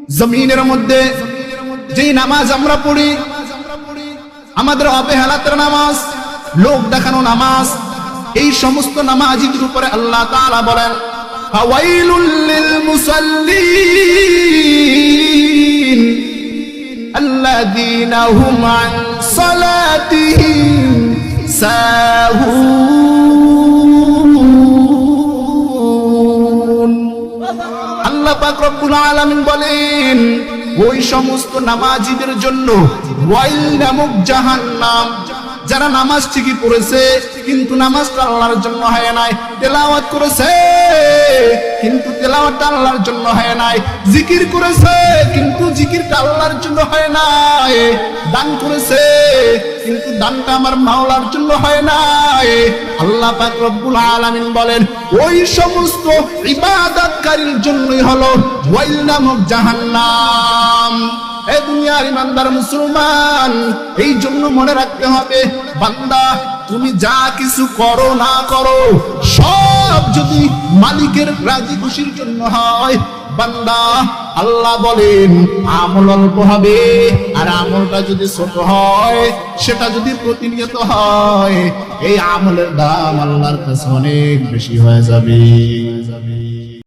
জমিনের মধ্যে যেই নামাজ আমরা পড়ি, আমাদের অবহেলাতের নামাজ, লোক দেখানো নামাজ, এই সমস্ত নামাজীদের উপরে আল্লাহ তাআলা বলেন ফাওয়াইলুল লিল মুসাল্লিন আল্লাযীনা হুম আন সালাতিহিম সাহুন। আল্লাহ পাক রব্বুল আলামিন বলেন ওই সমস্ত নামাজীদের জন্য ওয়াইল নামক জাহান্নাম, যারা নামাজ ঠিকই পড়েছে কিন্তু নামাজটা আল্লাহর জন্য হয় নাই, তেলাওয়াত করেছে কিন্তু তেলাওয়াতটা আল্লাহর জন্য হয় নাই, জিকির করেছে কিন্তু জিকিরটা আল্লাহর জন্য হয় নাই, দান করেছে কিন্তু দানটা আমার মাওলার জন্য হয় নাই। আল্লাহ পাক রব্বুল আলামিন বলেন ওই সমস্ত ইবাদতকারীর জন্যই হলো ওয়াইল নামক জাহান্নাম। এই দুনিয়ার ইমানদার মুসলমান, এই জন্য মনে রাখতে হবে বান্দা তুমি যা কিছু করো না করো সব যদি মালিকের রাজি খুশির জন্য হয়, বান্দা আল্লাহ বলেন আমল অল্প হবে, আর আমলটা যদি ছোট হয়, সেটা যদি প্রতিনিয়ত হয়, এই আমলের দাম আল্লাহর কাছে অনেক বেশি হয়ে যাবে।